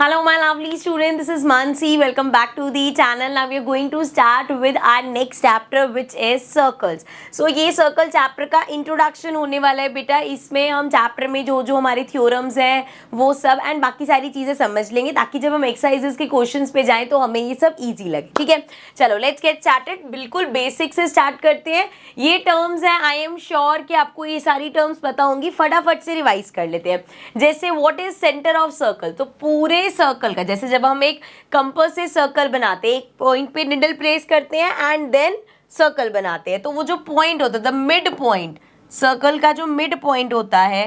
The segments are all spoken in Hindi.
Hello my lovely student, this is Mansi. Welcome back to the channel. Now we are going to start with our next chapter which is circles. So ये circle chapter का introduction होने वाला है बेटा. इसमें हम chapter में जो जो हमारे theorems हैं वो सब and बाकी सारी चीज़ें समझ लेंगे ताकि जब हम exercises के questions पे जाएं तो हमें ये सब easy लगे. ठीक है, चलो let's get started. बिल्कुल basic से start करते हैं. ये terms हैं, I am sure कि आपको ये सारी terms पता होंगी. फटाफट से रिवाइज कर लेते हैं. जैसे what is center of circle, तो पूरे सर्कल का, जैसे जब हम एक कंपास से सर्कल बनाते हैं, एक पॉइंट पे निडल प्लेस करते हैं एंड देन सर्कल बनाते हैं, तो वो जो पॉइंट होता है द मिड पॉइंट, सर्कल का जो मिड पॉइंट होता है,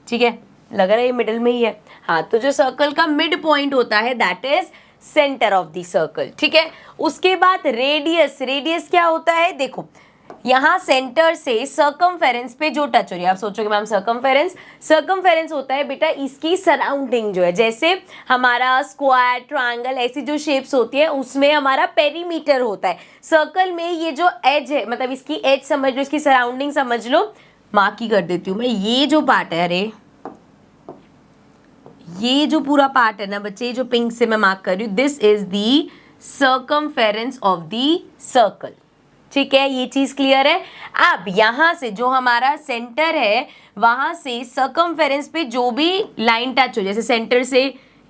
ठीक है, लग रहा है ये मिडल में ही है, हाँ, तो जो सर्कल का मिड पॉइंट होता है that is centre of the circle. ठीक है, उसके बाद रेडियस. रेडियस क्या होता है, देखो यहाँ सेंटर से सर्कमफेरेंस पे जो टच हो रही है, आप सोचोगे मैम सर्कमफेरेंस होता है बेटा इसकी सराउंडिंग जो है, जैसे हमारा स्क्वायर, ट्रायंगल, ऐसी जो शेप्स होती है उसमें हमारा पेरीमीटर होता है. सर्कल में ये जो एज है, मतलब इसकी एज समझ लो, इसकी सराउंडिंग समझ लो. मार्क ही कर देती हूँ मैं, ये जो पार्ट है, अरे ये जो पूरा पार्ट है ना बच्चे, ये जो पिंक से मैं मार्क कर रही हूँ, this is the circumference of the circle. ठीक है, ये चीज क्लियर है. अब यहाँ से जो हमारा सेंटर है वहां से सर्कमफेरेंस पे जो भी लाइन टच हो, जैसे सेंटर से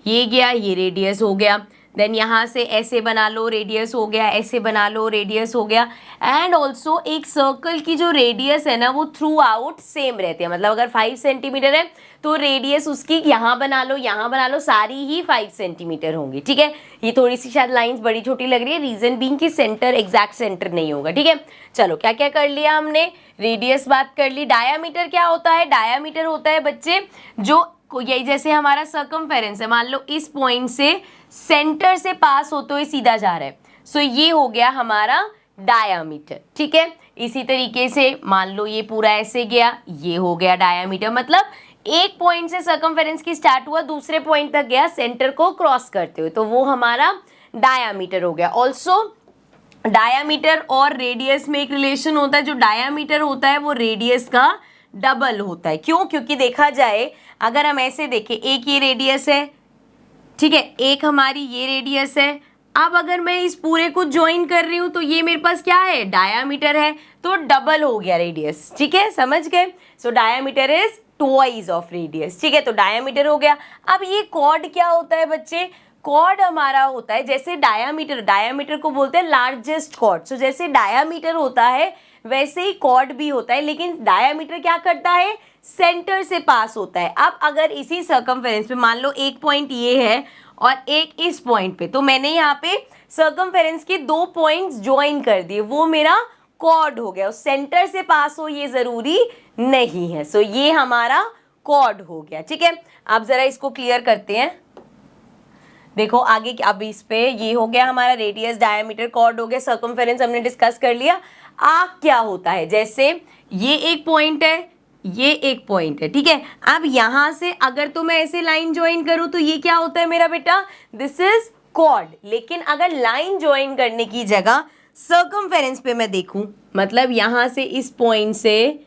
ये गया, ये रेडियस हो गया, देन यहाँ से ऐसे बना लो, रेडियस हो गया, ऐसे बना लो, रेडियस हो गया. एंड ऑल्सो एक सर्कल की जो रेडियस है ना वो थ्रू आउट सेम रहती है, मतलब अगर 5 सेंटीमीटर है तो रेडियस उसकी यहाँ बना लो, सारी ही 5 सेंटीमीटर होंगी. ठीक है, ये थोड़ी सी शायद लाइंस बड़ी छोटी लग रही है, रीजन बीइंग कि सेंटर एग्जैक्ट सेंटर नहीं होगा. ठीक है, चलो क्या क्या कर लिया हमने, रेडियस बात कर ली. डायामीटर क्या होता है, डायामीटर होता है बच्चे जो यही, जैसे हमारा सर्कमफेरेंस है, मान लो इस पॉइंट से सेंटर से पास होते हुए सीधा जा रहा है, सो ये हो गया हमारा डायामीटर. ठीक है, इसी तरीके से मान लो ये पूरा ऐसे गया, ये हो गया डायामीटर. मतलब एक पॉइंट से सर्कमफेरेंस की स्टार्ट हुआ, दूसरे पॉइंट तक गया सेंटर को क्रॉस करते हुए, तो वो हमारा डायामीटर हो गया. ऑल्सो डायामीटर और रेडियस में एक रिलेशन होता है, जो डायामीटर होता है वो रेडियस का डबल होता है. क्यों, क्योंकि देखा जाए अगर हम ऐसे देखें, एक ये रेडियस है, ठीक है, एक हमारी ये रेडियस है. अब अगर मैं इस पूरे को ज्वाइन कर रही हूं तो ये मेरे पास क्या है, डायामीटर है, तो डबल हो गया रेडियस. ठीक है, समझ गए. So diameter is twice of radius. ठीक है, तो डायामीटर हो गया. अब ये कॉर्ड क्या होता है बच्चे, कॉर्ड हमारा होता है, जैसे डायामीटर को बोलते हैं लार्जेस्ट कॉर्ड. सो जैसे डायामीटर होता है वैसे ही कॉर्ड भी होता है, लेकिन डायामीटर क्या करता है, सेंटर से पास होता है. अब अगर इसी सर्कमफेरेंस पे मान लो एक पॉइंट ये है और एक इस पॉइंट पे, तो मैंने यहाँ पे सर्कमफेरेंस के 2 पॉइंट्स ज्वाइन कर दिए, वो मेरा कॉर्ड हो गया. सेंटर से पास हो ये जरूरी नहीं है, सो ये हमारा कॉर्ड हो गया. ठीक है, आप जरा इसको क्लियर करते हैं. देखो आगे, अब इस पे ये हो गया हमारा रेडियस, डायामीटर, कॉर्ड हो गया, सर्कमफेरेंस हमने डिस्कस कर लिया. आर्क क्या होता है, जैसे ये एक पॉइंट है, ये एक पॉइंट है. ठीक है, अब यहां से अगर तो मैं ऐसे लाइन ज्वाइन करूं तो ये क्या होता है मेरा बेटा, दिस इज कॉर्ड. लेकिन अगर लाइन ज्वाइन करने की जगह सर्कमफेरेंस पे मैं देखूं, मतलब यहां से इस पॉइंट से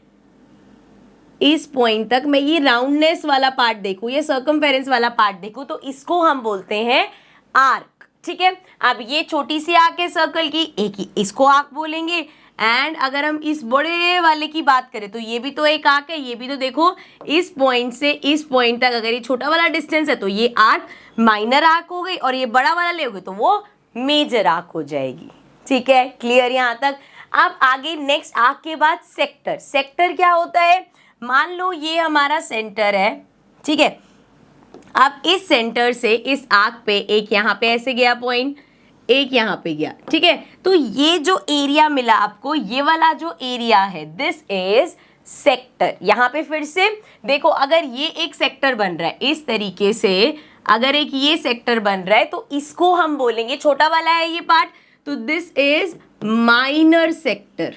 इस पॉइंट तक मैं ये राउंडनेस वाला पार्ट देखूं, ये सर्कमफेरेंस वाला पार्ट देखूं, तो इसको हम बोलते हैं आर्क. ठीक है, अब ये छोटी सी आर्क है सर्कल की, एक ही इसको आर्क बोलेंगे. एंड अगर हम इस बड़े वाले की बात करें तो ये भी तो एक आर्क है, ये भी तो देखो इस पॉइंट से इस पॉइंट तक अगर ये छोटा वाला डिस्टेंस है तो ये आर्क माइनर आर्क हो गई, और ये बड़ा वाला लेोगे तो वो मेजर आर्क हो जाएगी. ठीक है, क्लियर यहाँ तक. अब आगे नेक्स्ट आर्क के बाद सेक्टर. सेक्टर क्या होता है, मान लो ये हमारा सेंटर है, ठीक है, अब इस सेंटर से इस आर्क पे एक यहाँ पे ऐसे गया पॉइंट, एक यहाँ पे गया. ठीक है, तो ये जो एरिया मिला आपको, ये वाला जो एरिया है, दिस इज सेक्टर. यहाँ पे फिर से देखो, अगर ये एक सेक्टर बन रहा है इस तरीके से, अगर एक ये सेक्टर बन रहा है तो इसको हम बोलेंगे, छोटा वाला है ये पार्ट, तो दिस इज माइनर सेक्टर.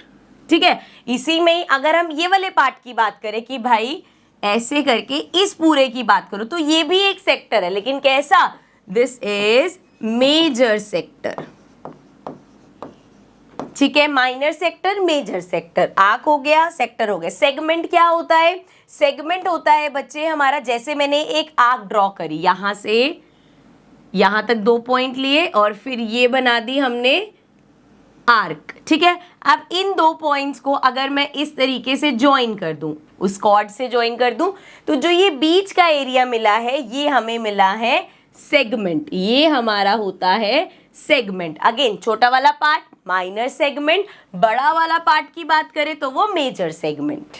ठीक है, इसी में अगर हम ये वाले पार्ट की बात करें कि भाई ऐसे करके इस पूरे की बात करो तो ये भी एक सेक्टर है, लेकिन कैसा, दिस इज मेजर सेक्टर. ठीक है, minor sector, major sector, arc हो गया, सेक्टर हो गया। सेगमेंट क्या होता है? सेगमेंट होता है बच्चे हमारा, जैसे मैंने एक आर्क ड्रॉ करी, यहां से यहां तक 2 पॉइंट लिए और फिर ये बना दी हमने आर्क, ठीक है। अब इन 2 पॉइंट्स को अगर मैं इस तरीके से ज्वाइन कर दूं, उस कॉर्ड से ज्वाइन कर दूं, तो जो ये बीच का एरिया मिला है ये हमें मिला है सेगमेंट। ये हमारा होता है सेगमेंट। अगेन छोटा वाला पार्ट माइनर सेगमेंट, बड़ा वाला पार्ट की बात करें तो वो मेजर सेगमेंट,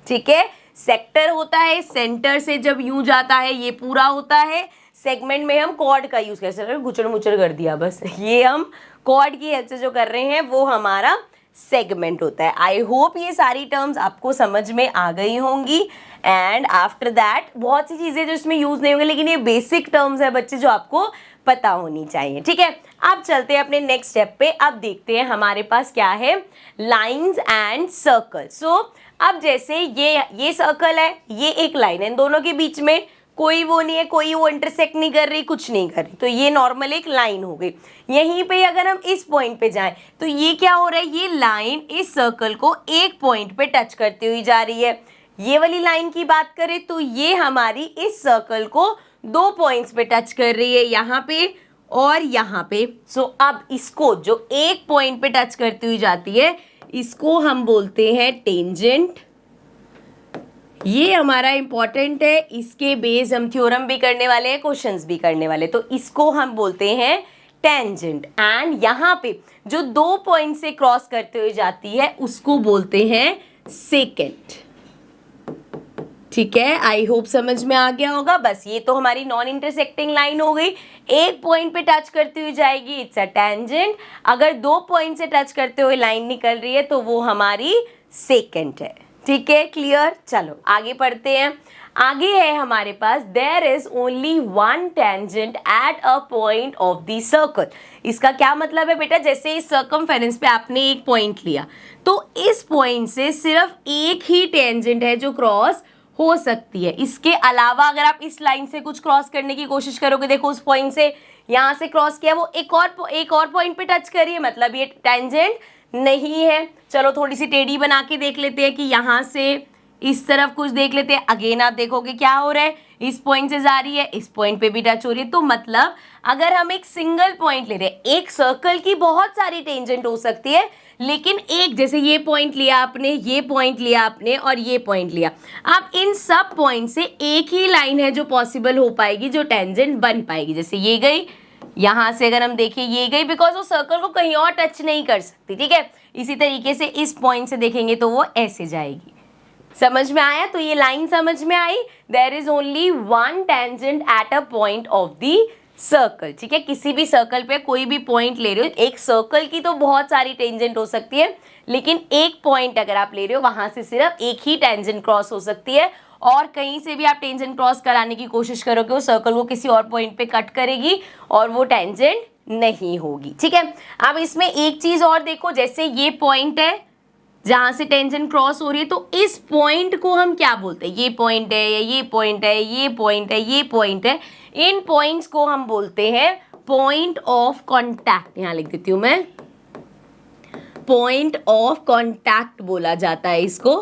ठीक है। सेक्टर होता है सेंटर से जब यूं जाता है ये पूरा होता है। सेगमेंट में हम कॉर्ड का यूज कर सकते हैं, गुचड़ मुचड़ कर दिया बस, ये हम कॉर्ड की हेल्प से जो कर रहे हैं वो हमारा सेगमेंट होता है। आई होप ये सारी टर्म्स आपको समझ में आ गई होंगी। एंड आफ्टर दैट बहुत सी चीजें जो इसमें यूज नहीं होंगी, लेकिन ये बेसिक टर्म्स है बच्चे जो आपको पता होनी चाहिए, ठीक है। अब चलते हैं अपने नेक्स्ट स्टेप पे। अब देखते हैं हमारे पास क्या है, लाइंस एंड सर्कल। सो अब जैसे ये सर्कल है, ये एक लाइन है, इन दोनों के बीच में कोई वो नहीं है, कोई वो इंटरसेक्ट नहीं कर रही, कुछ नहीं कर रही, तो ये नॉर्मल एक लाइन हो गई। यहीं पे अगर हम इस पॉइंट पे जाएं तो ये क्या हो रहा है, ये लाइन इस सर्कल को एक पॉइंट पे टच करती हुई जा रही है। ये वाली लाइन की बात करें तो ये हमारी इस सर्कल को 2 पॉइंट्स पे टच कर रही है, यहाँ पे और यहाँ पे। सो अब इसको जो एक पॉइंट पे टच करती हुई जाती है इसको हम बोलते हैं टेंजेंट। ये हमारा इंपॉर्टेंट है, इसके बेस हम थ्योरम भी करने वाले हैं, क्वेश्चंस भी करने वाले, तो इसको हम बोलते हैं टेंजेंट। एंड यहाँ पे जो 2 पॉइंट से क्रॉस करते हुए जाती है उसको बोलते हैं सेकेंट, ठीक है। आई होप समझ में आ गया होगा। बस ये तो हमारी नॉन इंटरसेक्टिंग लाइन हो गई, एक पॉइंट पे टच करती हुई जाएगी, इट्स अ टेंजेंट। अगर 2 पॉइंट से टच करते हुए लाइन निकल रही है तो वो हमारी सेकेंट है, ठीक है, क्लियर। चलो आगे पढ़ते हैं। आगे है हमारे पास there is only one tangent at a point of the circle. इसका क्या मतलब है बेटा, जैसे इस सर्कमफेरेंस पे आपने एक पॉइंट लिया तो इस पॉइंट से सिर्फ एक ही टेंजेंट है जो क्रॉस हो सकती है। इसके अलावा अगर आप इस लाइन से कुछ क्रॉस करने की कोशिश करोगे, देखो उस पॉइंट से यहां से क्रॉस किया, वो एक और पॉइंट पे टच करिए, मतलब ये टेंजेंट नहीं है। चलो थोड़ी सी टेढ़ी बना के देख लेते हैं कि यहां से इस तरफ कुछ देख लेते हैं। अगेन आप देखोगे क्या हो रहा है, इस पॉइंट से जा रही है, इस पॉइंट पे भी टच हो रही है। तो मतलब अगर हम एक सिंगल पॉइंट ले रहे हैं, एक सर्कल की बहुत सारी टेंजेंट हो सकती है, लेकिन एक जैसे ये पॉइंट लिया आपने, ये पॉइंट लिया आपने और ये पॉइंट लिया, अब इन सब पॉइंट से एक ही लाइन है जो पॉसिबल हो पाएगी, जो टेंजेंट बन पाएगी। जैसे ये गई, यहां से अगर हम देखें ये गई, बिकॉज वो सर्कल को कहीं और टच नहीं कर सकती, ठीक है। इसी तरीके से इस पॉइंट से देखेंगे तो वो ऐसे जाएगी। समझ में आया? तो ये लाइन समझ में आई। There is only one tangent at a point of the circle, ठीक है। किसी भी सर्कल पे कोई भी पॉइंट ले रहे हो, एक सर्कल की तो बहुत सारी टेंजेंट हो सकती है, लेकिन एक पॉइंट अगर आप ले रहे हो वहां से सिर्फ एक ही टेंजेंट क्रॉस हो सकती है, और कहीं से भी आप टेंजेंट क्रॉस कराने की कोशिश करोगे वो सर्कल को किसी और पॉइंट पे कट करेगी और वो टेंजेंट नहीं होगी, ठीक है। अब इसमें एक चीज और देखो, जैसे ये पॉइंट है जहां से टेंजेंट क्रॉस हो रही है, तो इस पॉइंट को हम क्या बोलते हैं, ये पॉइंट है या ये पॉइंट है, ये पॉइंट है, ये पॉइंट है, इन पॉइंट्स को हम बोलते हैं पॉइंट ऑफ कॉन्टैक्ट। यहां लिख देती हूं मैं, पॉइंट ऑफ कॉन्टैक्ट बोला जाता है इसको,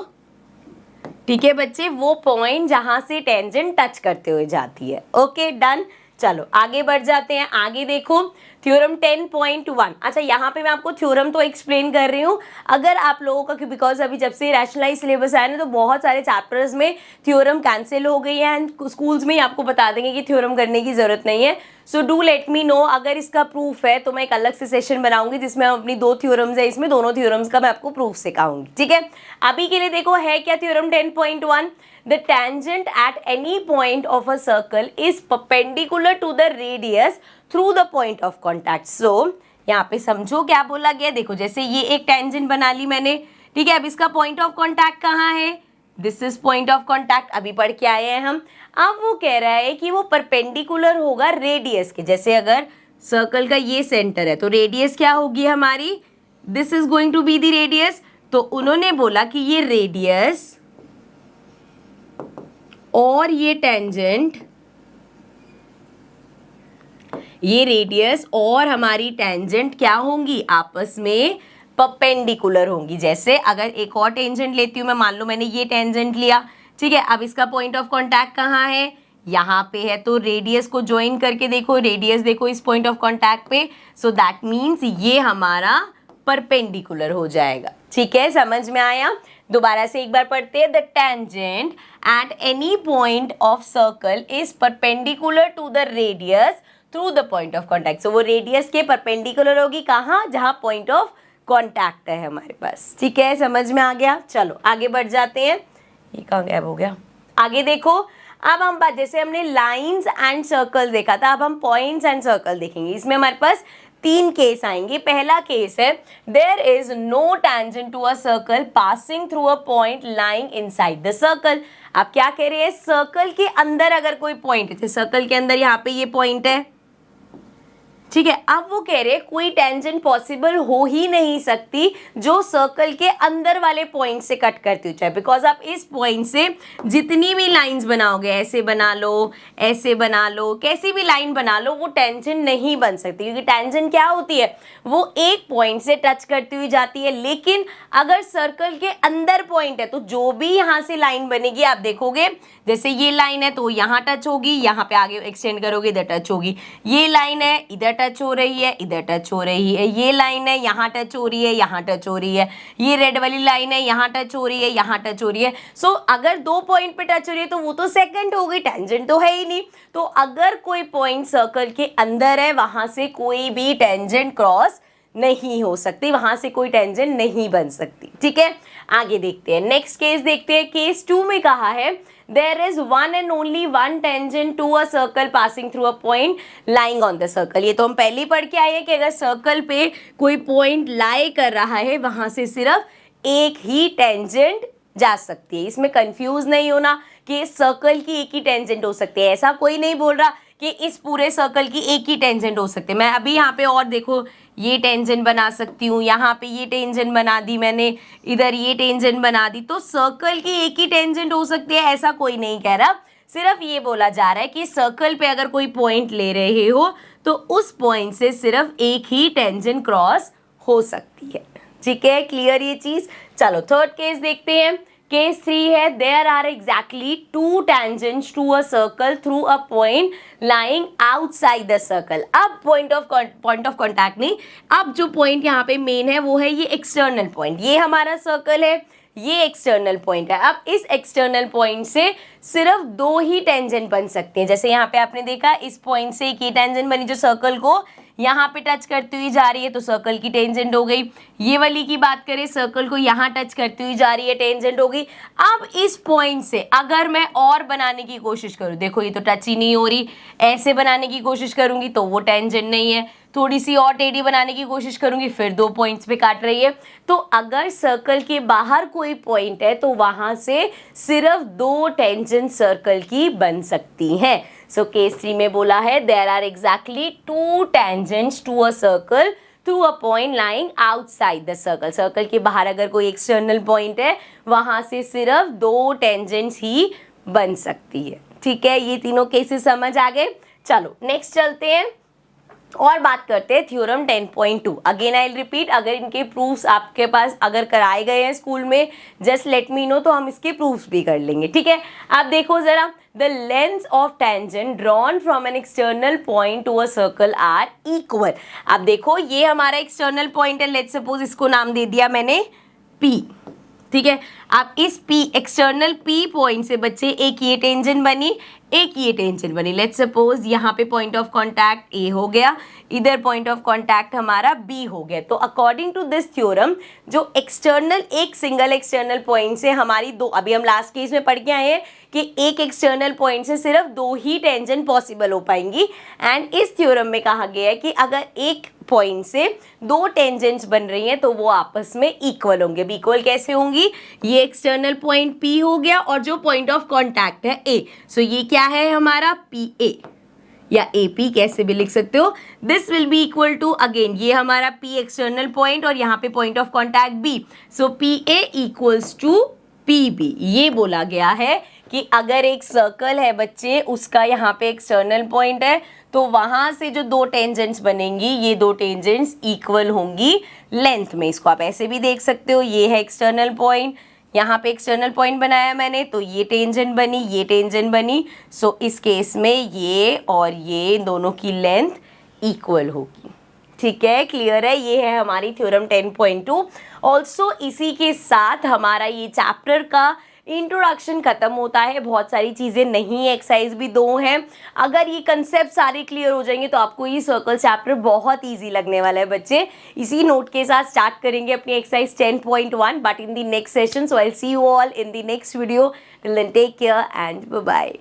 ठीक है बच्चे, वो पॉइंट जहां से टेंजेंट टच करते हुए जाती है। Okay done. चलो आगे बढ़ जाते हैं। आगे देखो थ्योरम 10.1। अच्छा यहाँ पे मैं आपको थ्योरम तो एक्सप्लेन कर रही हूँ, अगर आप लोगों का, बिकॉज अभी जब से रैशनलाइज सिलेबस आया ना तो बहुत सारे चैप्टर्स में थ्योरम कैंसिल हो गई है, एंड स्कूल्स में ही आपको बता देंगे कि थ्योरम करने की जरूरत नहीं है। So do let me know, अगर इसका प्रूफ है तो मैं एक अलग से सेशन बनाऊंगी जिसमें हम अपनी 2 थ्योरम्स है, इसमें दोनों थ्योरम्स का मैं आपको प्रूफ सिखाऊंगी, ठीक है। अभी के लिए देखो है क्या theorem 10.1, the tangent at any point of a circle is perpendicular to the radius through the point of contact। so यहाँ पे समझो क्या बोला गया, देखो जैसे ये एक टेंजेंट बना ली मैंने, ठीक है। अब इसका पॉइंट ऑफ कॉन्टैक्ट कहाँ है, this is point of contact, अभी पढ़ के आए हैं हम। अब वो कह रहा है कि वो परपेंडिकुलर होगा रेडियस के, जैसे अगर सर्कल का ये सेंटर है तो रेडियस क्या होगी हमारी, this is going to be the radius. तो उन्होंने बोला कि ये रेडियस और ये टेंजेंट, ये रेडियस और हमारी टेंजेंट क्या होंगी, आपस में परपेंडिकुलर होंगी। जैसे अगर एक और टेंजेंट लेती हूँ मैं, मान लो मैंने ये टेंजेंट लिया, ठीक है, अब इसका पॉइंट ऑफ कॉन्टैक्ट कहाँ है, यहाँ पे है, तो रेडियस को ज्वाइन करके देखो, रेडियस देखो इस पॉइंट ऑफ कॉन्टैक्ट पे, सो दैट मीन्स ये हमारा परपेंडिकुलर हो जाएगा। ठीक है, समझ में आया? दोबारा से एक बार पढ़ते हैं। The tangent at any point of circle is perpendicular to the radius through the point of contact. So वो रेडियस के परपेंडिकुलर होगी कहाँ, जहाँ पॉइंट ऑफ कॉन्टैक्ट है हमारे पास। ठीक है, समझ में आ गया? चलो आगे बढ़ जाते हैं। ये कहाँ गैप हो गया? आगे देखो, अब हम बात, जैसे हमने लाइंस एंड सर्कल देखा था, अब हम पॉइंट्स एंड सर्कल देखेंगे। इसमें हमारे पास 3 केस आएंगे। पहला केस है there is no tangent to a circle passing through a point lying inside the circle. आप क्या कह रहे हैं, सर्कल के अंदर अगर कोई पॉइंट है, सर्कल के अंदर यहाँ पे ये पॉइंट है, ठीक है, अब वो कह रहे हैं कोई टेंजेंट पॉसिबल हो ही नहीं सकती जो सर्कल के अंदर वाले पॉइंट से कट करती हो, चाहे बिकॉज आप इस पॉइंट से जितनी भी लाइंस बनाओगे, ऐसे बना लो, ऐसे बना लो, कैसी भी लाइन बना लो, वो टेंजेंट नहीं बन सकती, क्योंकि टेंजेंट क्या होती है, वो एक पॉइंट से टच करती हुई जाती है। लेकिन अगर सर्कल के अंदर पॉइंट है तो जो भी यहाँ से लाइन बनेगी, आप देखोगे जैसे ये लाइन है तो यहाँ टच होगी, यहाँ पे आगे एक्सटेंड करोगे इधर टच होगी, ये लाइन है इधर टच हो रही है, इधर टच हो रही है, ये लाइन है यहाँ टच हो रही है, यहाँ टच हो रही है, ये रेड वाली लाइन है यहाँ टच हो रही है, यहाँ टच हो रही है। सो अगर 2 पॉइंट पे टच हो रही है तो वो तो सेकंड हो गई, टेंजेंट तो है ही नहीं। तो अगर कोई पॉइंट सर्कल के अंदर है, वहां से कोई भी टेंजेंट क्रॉस नहीं हो सकती, वहां से कोई टेंजेंट नहीं बन सकती। ठीक है, आगे देखते हैं, नेक्स्ट केस देखते हैं। केस 2 में कहा है there is one and only one tangent to a circle passing through a point lying on the circle। ये तो हम पहले ही पढ़ के आए हैं कि अगर सर्कल पे कोई पॉइंट लाई कर रहा है, वहां से सिर्फ एक ही टेंजेंट जा सकती है। इसमें कंफ्यूज नहीं होना कि सर्कल की एक ही टेंजेंट हो सकती है, ऐसा कोई नहीं बोल रहा कि इस पूरे सर्कल की एक ही टेंजेंट हो सकती है। मैं अभी यहाँ पे और देखो ये टेंजेंट बना सकती हूँ, यहाँ पे ये टेंजेंट बना दी मैंने, इधर ये टेंजेंट बना दी, तो सर्कल की एक ही टेंजेंट हो सकती है, ऐसा कोई नहीं कह रहा। सिर्फ ये बोला जा रहा है कि सर्कल पे अगर कोई पॉइंट ले रहे हो तो उस पॉइंट से सिर्फ एक ही टेंजेंट क्रॉस हो सकती है। ठीक है, क्लियर ये चीज? चलो थर्ड केस देखते हैं। केस 3 है there are exactly 2 tangents to a circle through a point lying outside the circle. अब पॉइंट ऑफ कॉन्टैक्ट नहीं, अब जो पॉइंट यहाँ पे मेन है वो है ये एक्सटर्नल पॉइंट। ये हमारा सर्कल है, ये एक्सटर्नल पॉइंट है। अब इस एक्सटर्नल पॉइंट से सिर्फ 2 ही टेंजेंट बन सकते हैं। जैसे यहाँ पे आपने देखा इस पॉइंट से एक ही टेंजेंट बनी जो सर्कल को यहाँ पे टच करती हुई जा रही है, तो सर्कल की टेंजेंट हो गई। ये वाली की बात करें, सर्कल को यहाँ टच करती हुई जा रही है, टेंजेंट हो गई। अब इस पॉइंट से अगर मैं और बनाने की कोशिश करूँ, देखो ये तो टच ही नहीं हो रही, ऐसे बनाने की कोशिश करूंगी तो वो टेंजेंट नहीं है, थोड़ी सी और टेढ़ी बनाने की कोशिश करूंगी फिर 2 पॉइंट्स पे काट रही है। तो अगर सर्कल के बाहर कोई पॉइंट है तो वहां से सिर्फ 2 टेंजेंट सर्कल की बन सकती हैं। सो केस 3 में बोला है there are exactly 2 tangents to a circle through a point lying outside the circle. Circle के बाहर अगर कोई एक्सटर्नल पॉइंट है, वहां से सिर्फ 2 टेंजेंट्स ही बन सकती है। ठीक है, ये तीनों केसेस समझ आ गए। चलो नेक्स्ट चलते हैं और बात करते हैं theorem 10.2। Again I will repeat, अगर इनके प्रूफ्स आपके पास अगर कराए गए हैं स्कूल में, जस्ट लेट मी नो, तो हम इसके प्रूफ्स भी कर लेंगे। ठीक है, आप देखो जरा, the length of tangent drawn from an external point to a circle are equal. आप देखो ये हमारा एक्सटर्नल पॉइंट है, लेट्स सपोज इसको नाम दे दिया मैंने P। ठीक है, आप इस P एक्सटर्नल P पॉइंट से बच्चे एक ये टेंजेंट बनी, एक ये टेंजेंट बनी। लेट्स सपोज यहाँ पे पॉइंट ऑफ कांटेक्ट A हो गया, इधर पॉइंट ऑफ कांटेक्ट हमारा B हो गया। तो अकॉर्डिंग टू दिस थ्योरम, जो एक्सटर्नल एक सिंगल एक्सटर्नल पॉइंट से हमारी 2, अभी हम लास्ट केस में पढ़ के आए हैं कि एक एक्सटर्नल पॉइंट से सिर्फ 2 ही टेंजेंट पॉसिबल हो पाएंगी। एंड इस थ्योरम में कहा गया है कि अगर एक पॉइंट से 2 टेंजेंट्स बन रही हैं तो वो आपस में इक्वल होंगे। इक्वल कैसे होंगी? ये एक्सटर्नल पॉइंट P हो गया और जो पॉइंट ऑफ कांटेक्ट है A, सो ये क्या है हमारा PA या AP कैसे भी लिख सकते हो। This will be equal to, again ये हमारा P एक्सटर्नल पॉइंट और यहाँ पे point of contact B, so PA equals to PB। ये बोला गया है कि अगर एक सर्कल है बच्चे, उसका यहाँ पे एक्सटर्नल पॉइंट है, तो वहां से जो दो टेंजेंट्स बनेंगी, ये दो टेंजेंट्स इक्वल होंगी लेंथ में। इसको आप ऐसे भी देख सकते हो, ये है एक्सटर्नल पॉइंट, यहाँ पे एक्सटर्नल पॉइंट बनाया मैंने, तो ये टेंजेंट बनी, ये टेंजेंट बनी। सो इस केस में ये और ये दोनों की लेंथ इक्वल होगी। ठीक है, क्लियर है? ये है हमारी थ्योरम 10.2। ऑल्सो इसी के साथ हमारा ये चैप्टर का इंट्रोडक्शन खत्म होता है। बहुत सारी चीज़ें नहीं, एक्सरसाइज भी 2 हैं। अगर ये कंसेप्ट सारे क्लियर हो जाएंगे तो आपको ये सर्कल चैप्टर बहुत इजी लगने वाला है बच्चे। इसी नोट के साथ स्टार्ट करेंगे अपनी exercise 10.1 but in the next session. So I will see you all in the next video. Till then take care and bye bye.